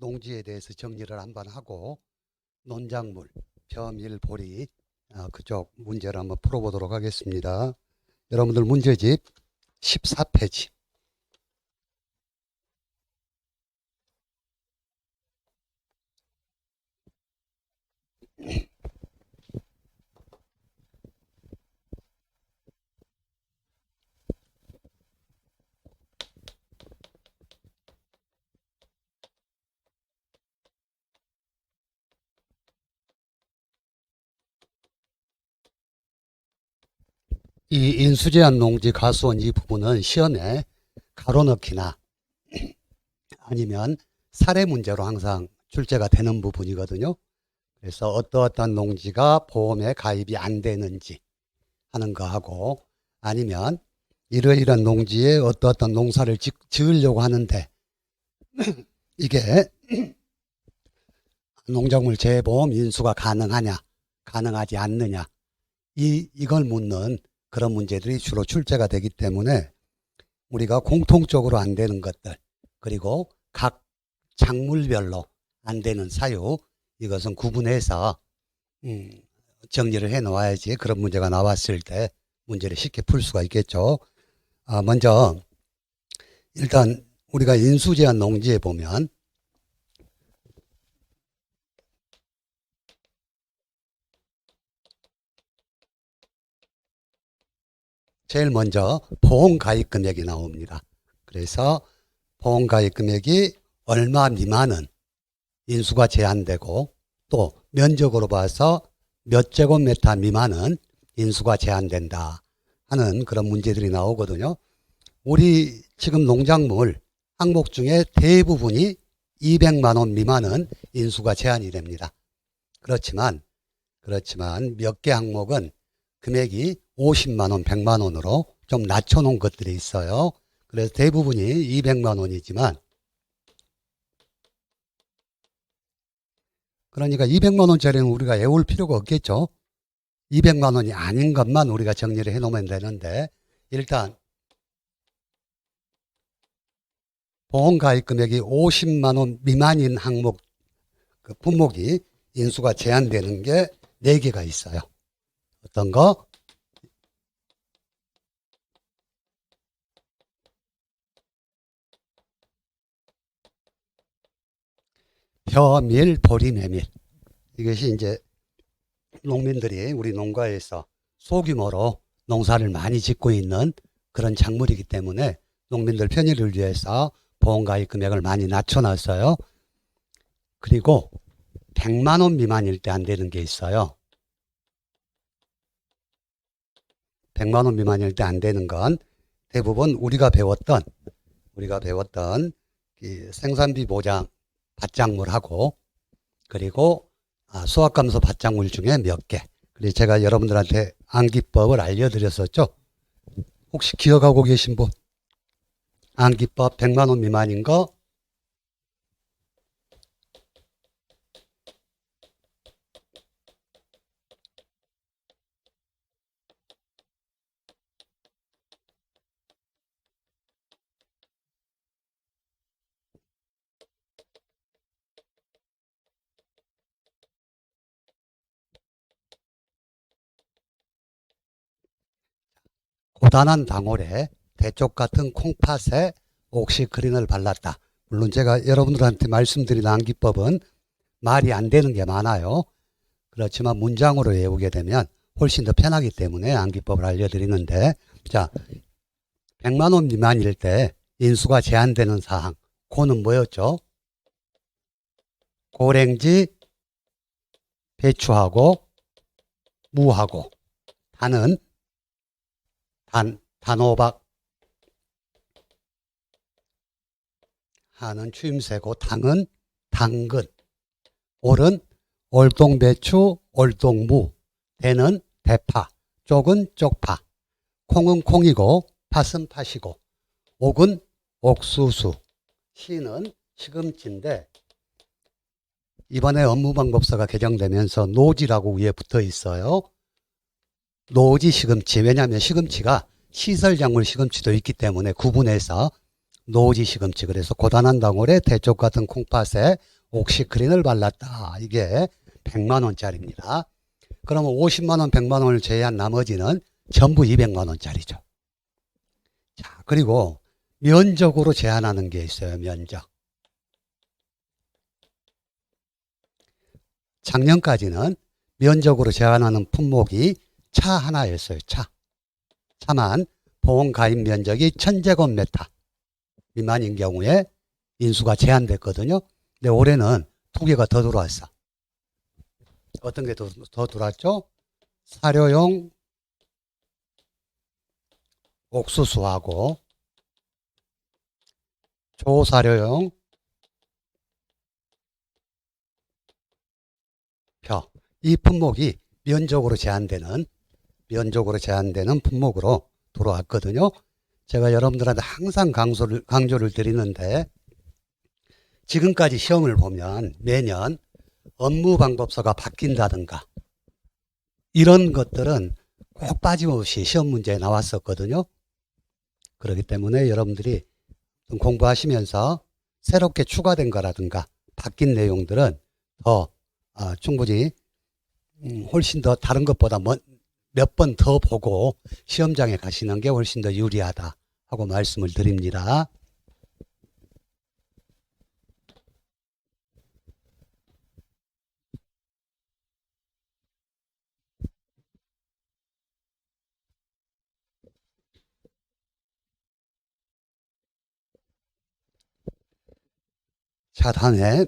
농지에 대해서 정리를 한번 하고 논작물, 벼밀, 보리 그쪽 문제를 한번 풀어보도록 하겠습니다. 여러분들 문제집 14페이지. 이 인수제한 농지 가수원 이 부분은 시험에 가로넣기나 아니면 사례 문제로 항상 출제가 되는 부분이거든요. 그래서 어떠어떤 농지가 보험에 가입이 안 되는지 하는 거하고, 아니면 이러이러한 농지에 어떠어떤 농사를 지으려고 하는데 이게 농작물 재보험 인수가 가능하냐 가능하지 않느냐, 이걸 묻는 그런 문제들이 주로 출제가 되기 때문에 우리가 공통적으로 안 되는 것들, 그리고 각 작물별로 안 되는 사유, 이것은 구분해서 정리를 해 놓아야지 그런 문제가 나왔을 때 문제를 쉽게 풀 수가 있겠죠. 먼저 일단 우리가 인수제한 농지에 보면 제일 먼저 보험가입 금액이 나옵니다. 그래서 보험가입 금액이 얼마 미만은 인수가 제한되고, 또 면적으로 봐서 몇 제곱미터 미만은 인수가 제한된다 하는 그런 문제들이 나오거든요. 우리 지금 농작물 항목 중에 대부분이 200만 원 미만은 인수가 제한이 됩니다. 그렇지만 몇 개 항목은 금액이 50만 원, 100만 원으로 좀 낮춰놓은 것들이 있어요. 그래서 대부분이 200만 원이지만, 그러니까 200만 원짜리는 우리가 애울 필요가 없겠죠. 200만 원이 아닌 것만 우리가 정리를 해놓으면 되는데, 일단 보험가입 금액이 50만 원 미만인 항목, 그 품목이 인수가 제한되는 게 4개가 있어요. 어떤 거? 벼밀, 보리, 메밀. 이것이 이제 농민들이 우리 농가에서 소규모로 농사를 많이 짓고 있는 그런 작물이기 때문에 농민들 편의를 위해서 보험가입 금액을 많이 낮춰놨어요. 그리고 100만 원 미만일 때 안 되는 게 있어요. 100만 원 미만일 때 안 되는 건 대부분 우리가 배웠던 이 생산비 보장 밭작물하고, 그리고 수확감소 밭작물 중에 몇 개, 그래서 제가 여러분들한테 암기법을 알려드렸었죠. 혹시 기억하고 계신 분? 암기법 100만 원 미만인 거, 고단한 방울에 대쪽 같은 콩팥에 옥시크린을 발랐다. 물론 제가 여러분들한테 말씀드린 암기법은 말이 안 되는 게 많아요. 그렇지만 문장으로 외우게 되면 훨씬 더 편하기 때문에 암기법을 알려드리는데, 자, 100만 원 미만일 때 인수가 제한되는 사항, 고는 뭐였죠? 고랭지, 배추하고 무하고, 단은 단호박, 한은 추임새고, 당은 당근, 올은 올동배추, 올동무, 대는 대파, 쪽은 쪽파, 콩은 콩이고 팥은 팥이고, 옥은 옥수수, 시는 시금치인데 이번에 업무방법서가 개정되면서 노지라고 위에 붙어 있어요. 노지 시금치, 왜냐하면 시금치가 시설작물 시금치도 있기 때문에 구분해서 노지 시금치. 그래서 고단한 덩어리에 대쪽 같은 콩팥에 옥시크린을 발랐다. 이게 100만 원짜리입니다. 그러면 50만 원, 100만 원을 제외한 나머지는 전부 200만 원짜리죠. 자, 그리고 면적으로 제한하는 게 있어요. 면적. 작년까지는 면적으로 제한하는 품목이 차 하나였어요. 차만 보험 가입 면적이 1000제곱미터 미만인 경우에 인수가 제한됐거든요. 근데 올해는 2개가 더 들어왔어. 어떤 게 더 들어왔죠? 사료용 옥수수하고 조사료용 벼. 이 품목이 면적으로 제한되는 품목으로 들어왔거든요. 제가 여러분들한테 항상 강조를 드리는데, 지금까지 시험을 보면 매년 업무방법서가 바뀐다든가 이런 것들은 꼭 빠짐없이 시험 문제에 나왔었거든요. 그렇기 때문에 여러분들이 공부하시면서 새롭게 추가된 거라든가 바뀐 내용들은 더 충분히 훨씬 더 다른 것보다 몇 번 더 보고 시험장에 가시는 게 훨씬 더 유리하다 하고 말씀을 드립니다. 자, 다음에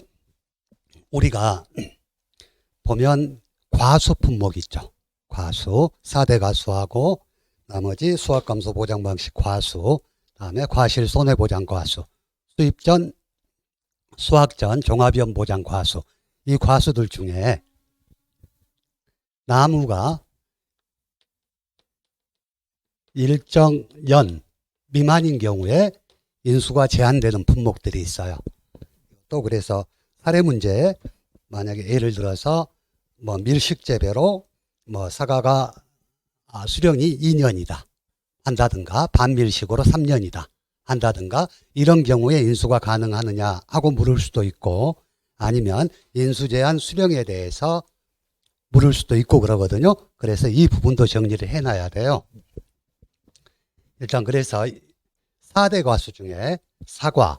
우리가 보면 과수 품목 있죠. 과수, 4대 과수하고 나머지 수학감소 보장 방식 과수, 다음에 과실 손해보장 과수, 수입전, 수학전 종합위험 보장 과수. 이 과수들 중에 나무가 일정 연 미만인 경우에 인수가 제한되는 품목들이 있어요. 또 그래서 사례 문제에 만약에 예를 들어서 밀식재배로 사과가 수령이 2년이다 한다든가 반밀식으로 3년이다 한다든가 이런 경우에 인수가 가능하느냐 하고 물을 수도 있고, 아니면 인수제한 수령에 대해서 물을 수도 있고 그러거든요. 그래서 이 부분도 정리를 해놔야 돼요. 일단 그래서 4대 과수 중에 사과,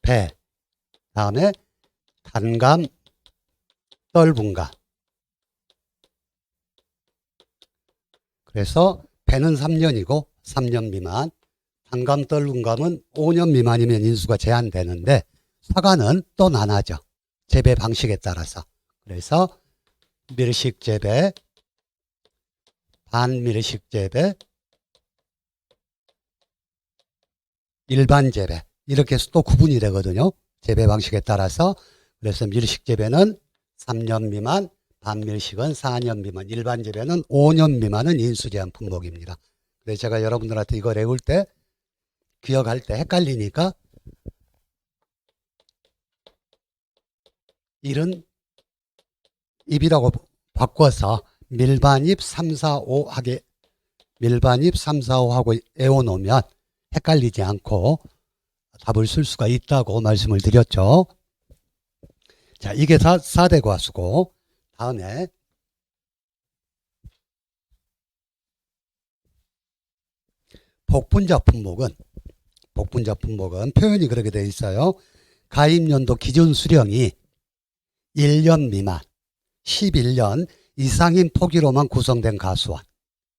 배, 다음에 단감, 떫은가. 그래서 배는 3년이고 3년 미만, 단감, 떫은감은 5년 미만이면 인수가 제한되는데 사과는 또 나눠져. 재배 방식에 따라서. 그래서 밀식 재배, 반밀식 재배, 일반 재배 이렇게 해서 또 구분이 되거든요. 재배 방식에 따라서. 그래서 밀식 재배는 3년 미만, 반밀식은 4년 미만, 일반 재배는 5년 미만은 인수제한 품목입니다. 그래서 제가 여러분들한테 이거 외울 때 기억할 때 헷갈리니까 일은 입이라고 바꿔서 밀반입 3, 4, 5 하게 밀반입 3, 4, 5 하고 외워놓으면 헷갈리지 않고 답을 쓸 수가 있다고 말씀을 드렸죠. 자, 이게 다 4대 과수고, 다음에 복분자 품목은 표현이 그렇게 되어 있어요. 가입연도 기준 수령이 1년 미만, 11년 이상인 토기로만 구성된 가수원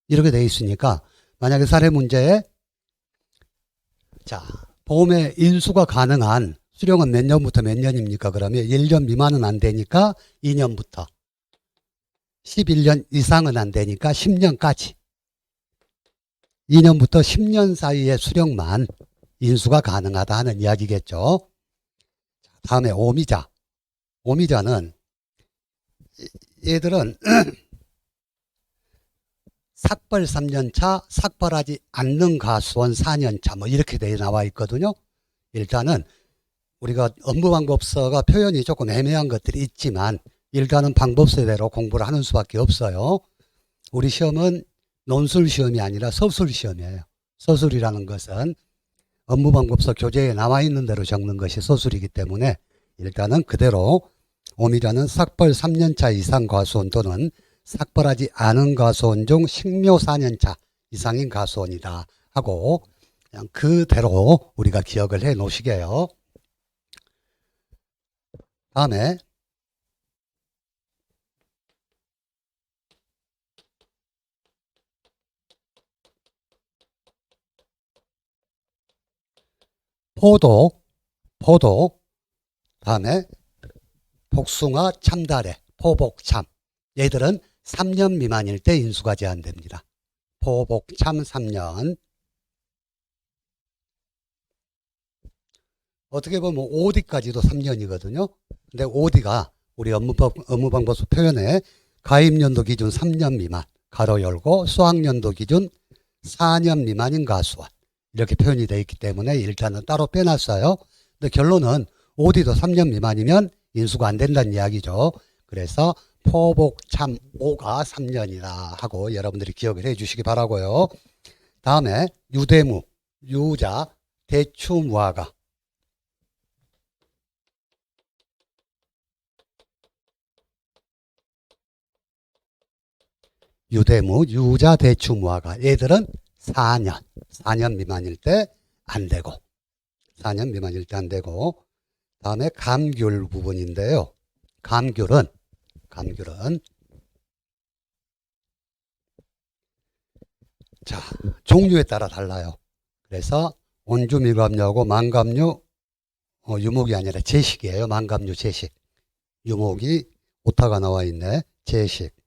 이렇게 되어 있으니까, 만약에 사례 문제에 자, 보험에 인수가 가능한 수령은 몇 년부터 몇 년입니까? 그러면 1년 미만은 안 되니까 2년부터, 11년 이상은 안 되니까 10년까지, 2년부터 10년 사이의 수령만 인수가 가능하다 하는 이야기겠죠. 다음에 오미자. 오미자는 얘들은 삭발 3년차, 삭발하지 않는 가수원 4년차 이렇게 돼 나와 있거든요. 일단은 우리가 업무방법서가 표현이 조금 애매한 것들이 있지만 일단은 방법서대로 공부를 하는 수밖에 없어요. 우리 시험은 논술 시험이 아니라 서술 시험이에요. 서술이라는 것은 업무방법서 교재에 나와 있는 대로 적는 것이 서술이기 때문에 일단은 그대로 오미자는 삭벌 3년차 이상 과수원 또는 삭벌하지 않은 과수원 중 식묘 4년차 이상인 과수원이다 하고 그냥 그대로 우리가 기억을 해 놓으시게요. 다음에 포도, 다음에 복숭아, 참다래, 포복참. 얘들은 3년 미만일 때 인수가 제한됩니다. 포복참 3년. 어떻게 보면 OD까지도 3년이거든요. 근데 OD가 우리 업무방법서 표현에 가입연도 기준 3년 미만, 가로 열고 수학연도 기준 4년 미만인 과수원. 이렇게 표현이 되어 있기 때문에 일단은 따로 빼놨어요. 근데 결론은 OD도 3년 미만이면 인수가 안 된다는 이야기죠. 그래서 포복참 5가 3년이다 하고 여러분들이 기억을 해 주시기 바라고요. 다음에 유대무, 유자, 대추무화과. 유대무, 유자, 대추무화과. 얘들은 4년 미만일 때 안 되고 4년 미만일 때 안 되고 다음에 감귤 부분인데요. 감귤은 자 종류에 따라 달라요. 그래서 온주밀감류하고 망감류 유목이 아니라 제식이에요. 망감류 제식. 유목이 오타가 나와 있네. 제식.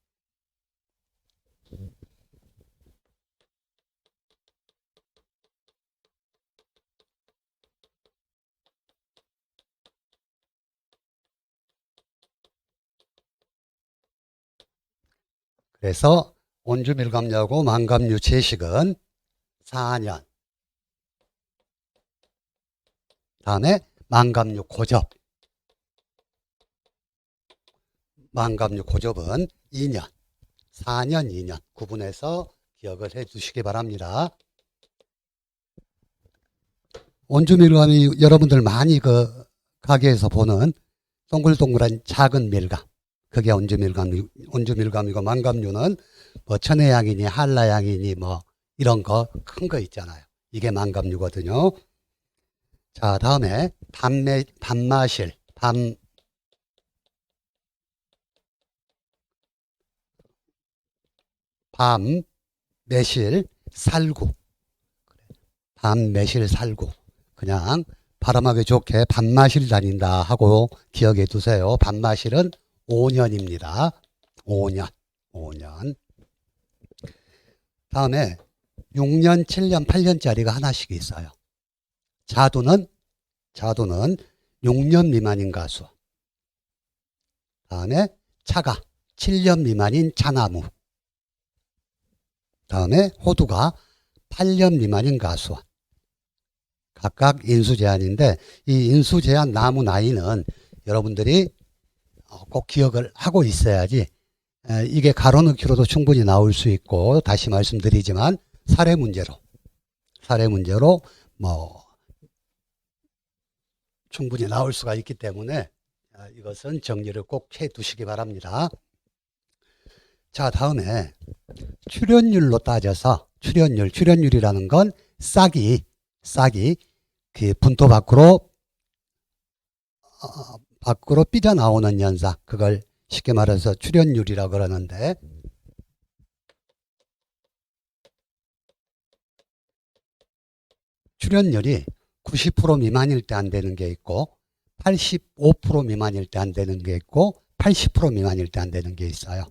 그래서 온주밀감류하고 망감류 제식은 4년. 다음에 망감류 고접. 망감류 고접은 2년. 4년, 2년 구분해서 기억을 해 두시기 바랍니다. 온주밀감이 여러분들 많이 그 가게에서 보는 동글동글한 작은 밀감. 그게 온주밀감이고 망감류는 뭐 천혜향이니 한라향이니 뭐 이런 거 큰 거 있잖아요. 이게 망감류거든요. 자, 다음에 밤마실, 밤매실, 살구. 밤매실, 살구. 그냥 바람하기 좋게 밤마실 다닌다 하고 기억해 두세요. 밤마실은 5년입니다. 5년. 다음에 6년, 7년, 8년짜리가 하나씩 있어요. 자두는 6년 미만인 가수. 다음에 차가 7년 미만인 차나무. 다음에 호두가 8년 미만인 가수. 각각 인수제한인데 이 인수제한 나무 나이는 여러분들이 꼭 기억을 하고 있어야지 이게 가로 넣기로도 충분히 나올 수 있고 다시 말씀드리지만 사례 문제로 뭐 충분히 나올 수가 있기 때문에 이것은 정리를 꼭 해 두시기 바랍니다. 자, 다음에 출연율로 따져서 출연율이라는 건 싹이 그 분토 밖으로 삐져나오는 현상, 그걸 쉽게 말해서 출연율이라고 그러는데 출연율이 90% 미만일 때 안 되는 게 있고 85% 미만일 때 안 되는 게 있고 80% 미만일 때 안 되는 게 있어요.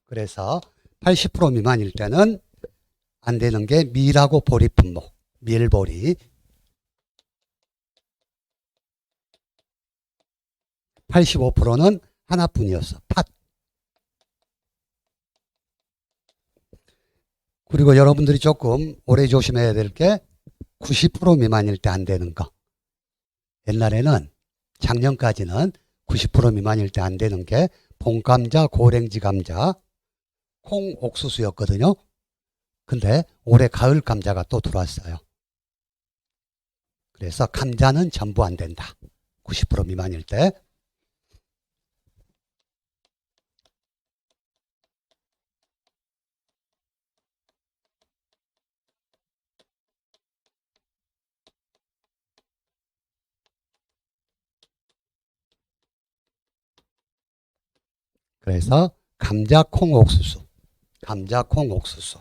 그래서 80% 미만일 때는 안 되는 게 밀하고 보리 품목, 밀보리. 85%는 하나뿐이었어. 팥. 그리고 여러분들이 조금 오래 조심해야 될 게 90% 미만일 때 안 되는 거. 옛날에는 작년까지는 90% 미만일 때 안 되는 게 봉감자, 고랭지 감자, 콩, 옥수수였거든요. 근데 올해 가을 감자가 또 들어왔어요. 그래서 감자는 전부 안 된다. 90% 미만일 때. 그래서 감자, 콩, 옥수수. 감자, 콩, 옥수수.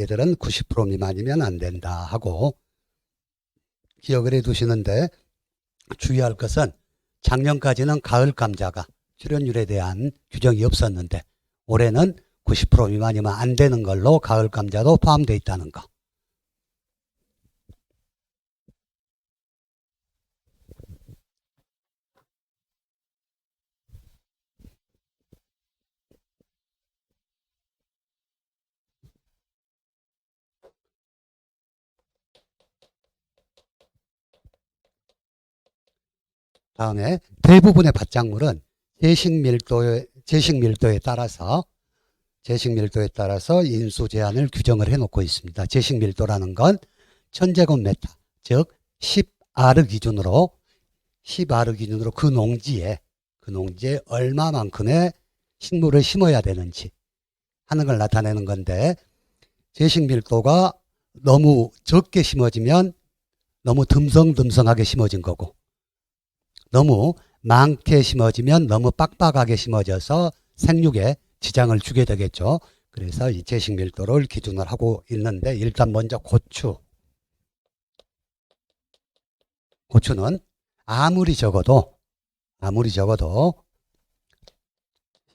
얘들은 90% 미만이면 안 된다 하고 기억을 해 두시는데 주의할 것은 작년까지는 가을 감자가 출현율에 대한 규정이 없었는데 올해는 90% 미만이면 안 되는 걸로 가을 감자도 포함되어 있다는 거. 다음에 대부분의 밭작물은 제식 밀도에 따라서 인수 제한을 규정을 해놓고 있습니다. 제식 밀도라는 건 1000제곱미터, 즉 10아르 기준으로 그 농지에 얼마만큼의 식물을 심어야 되는지 하는 걸 나타내는 건데 제식 밀도가 너무 적게 심어지면 너무 듬성듬성하게 심어진 거고 너무 많게 심어지면 너무 빡빡하게 심어져서 생육에 지장을 주게 되겠죠. 그래서 이 제식 밀도를 기준을 하고 있는데 일단 먼저 고추는 아무리 적어도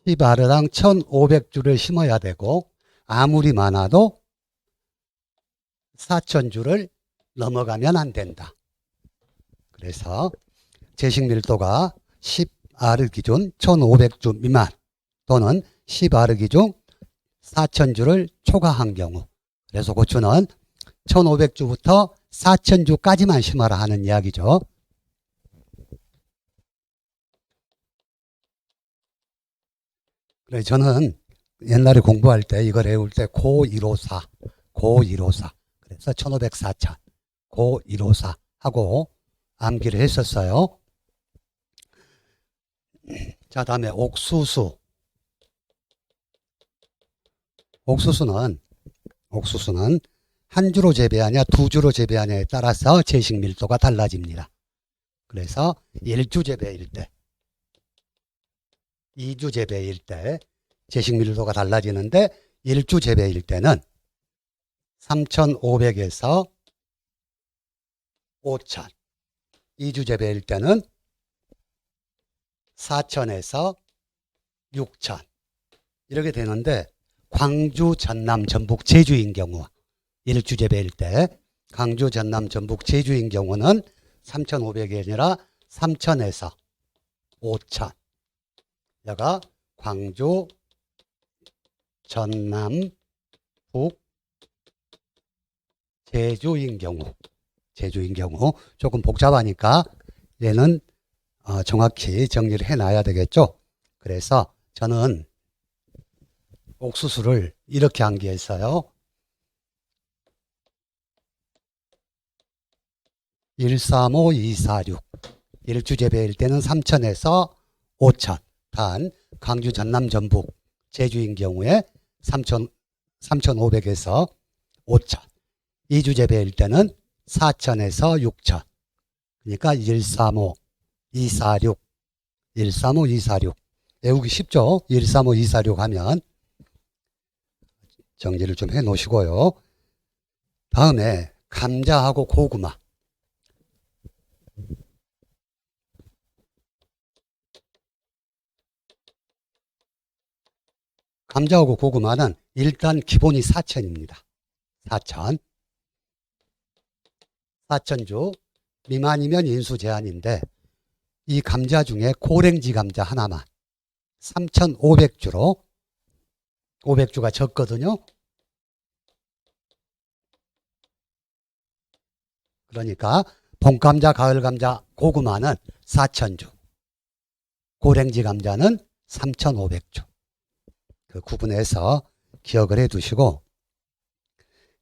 10아르당 1500주를 심어야 되고 아무리 많아도 4000주를 넘어가면 안 된다. 그래서 제식 밀도가 10아르 기준 1500주 미만 또는 10아르 기준 4000주를 초과한 경우 그래서 고추는 1500주부터 4000주까지만 심어라 하는 이야기죠. 그래 저는 옛날에 공부할 때 이걸 외울 때 고154 그래서 1500, 4000 고154 하고 암기를 했었어요. 자, 다음에 옥수수는 한 주로 재배하냐 두 주로 재배하냐에 따라서 제식 밀도가 달라집니다. 그래서 1주 재배일 때 2주 재배일 때 제식 밀도가 달라지는데 1주 재배일 때는 3500에서 5000 2주 재배일 때는 4000에서 6000 이렇게 되는데 광주, 전남, 전북, 제주인 경우 1주 재배일 때 광주, 전남, 전북, 제주인 경우는 3500이 아니라 3000에서 5000 여가 광주, 전남, 북, 제주인 경우 조금 복잡하니까 얘는 정확히 정리를 해놔야 되겠죠. 그래서 저는 옥수수를 이렇게 암기했어요. 135, 246 1주 재배일 때는 3000에서 5000 단 광주, 전남, 전북, 제주인 경우에 3500에서 5000 2주 재배일 때는 4000에서 6000 그러니까 135, 246 135, 246 외우기 쉽죠. 135, 246 하면 정리를 좀 해 놓으시고요. 다음에 감자하고 고구마 감자하고 고구마는 일단 기본이 4000입니다. 4000주 미만이면 인수 제한인데 이 감자 중에 고랭지 감자 하나만 3500주로 500주가 적거든요. 그러니까 봄감자, 가을감자, 고구마는 4,000주, 고랭지 감자는 3,500주. 그 구분해서 기억을 해 두시고,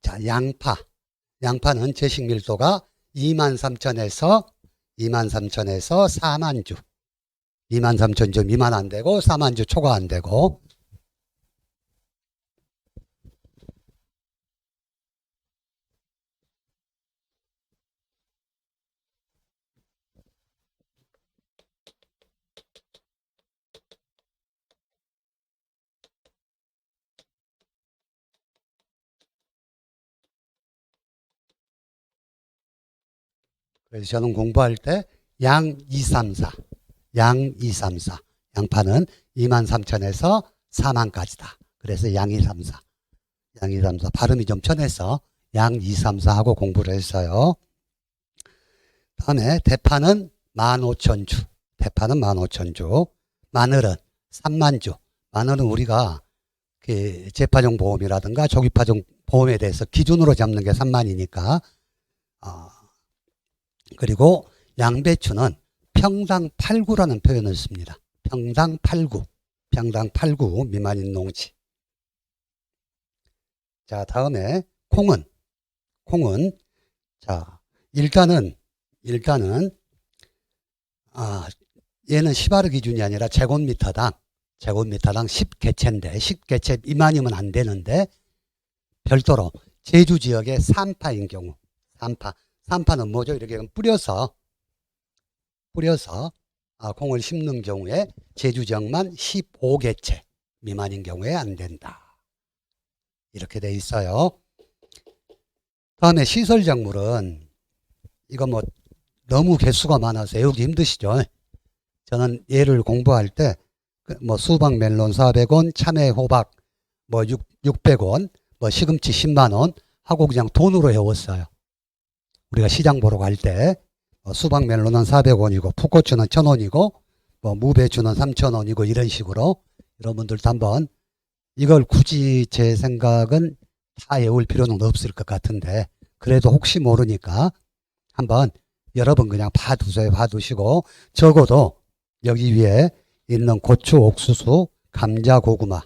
자, 양파는 제식 밀도가 23,000에서 4만주. 23,000주 미만 안 되고 4만주 초과 안 되고, 그래서 저는 공부할 때 양 2, 3, 4. 양파는 23,000에서 4만까지다. 그래서 양 2, 3, 4. 발음이 좀 편해서 양 2, 3, 4 하고 공부를 했어요. 다음에 대파는 15,000주. 마늘은 3만주. 마늘은 우리가 그 재파종 보험이라든가 조기파종 보험에 대해서 기준으로 잡는 게 3만이니까. 그리고 양배추는 평당 8구라는 표현을 씁니다. 평당 8구 미만인 농지. 자, 다음에 콩은 자, 일단은 얘는 시바르 기준이 아니라 제곱미터당 10개체인데 10개체 미만이면 안 되는데, 별도로 제주 지역의 산파인 경우, 산파는 뭐죠? 이렇게 뿌려서 콩을 심는 경우에 제주 지역만 15개체 미만인 경우에 안 된다. 이렇게 돼 있어요. 다음에 시설작물은 이거 뭐 너무 개수가 많아서 외우기 힘드시죠? 저는 얘를 공부할 때 뭐 수박 멜론 400원, 참외 호박 뭐 600원, 뭐 시금치 10만원 하고 그냥 돈으로 외웠어요. 우리가 시장 보러 갈 때 수박 멜론은 400원이고 풋고추는 1,000원이고 뭐 무배추는 3,000원이고 이런 식으로, 여러분들도 한번 이걸 굳이 제 생각은 다 외울 필요는 없을 것 같은데, 그래도 혹시 모르니까 한번 여러분 그냥 봐두시고, 적어도 여기 위에 있는 고추, 옥수수, 감자, 고구마,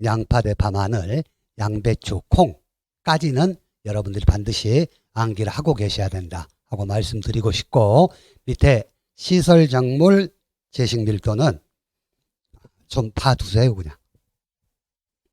양파, 대파, 마늘, 양배추, 콩까지는 여러분들이 반드시 암기를 하고 계셔야 된다 하고 말씀드리고 싶고, 밑에 시설작물 제식 밀도는 좀 봐두세요. 그냥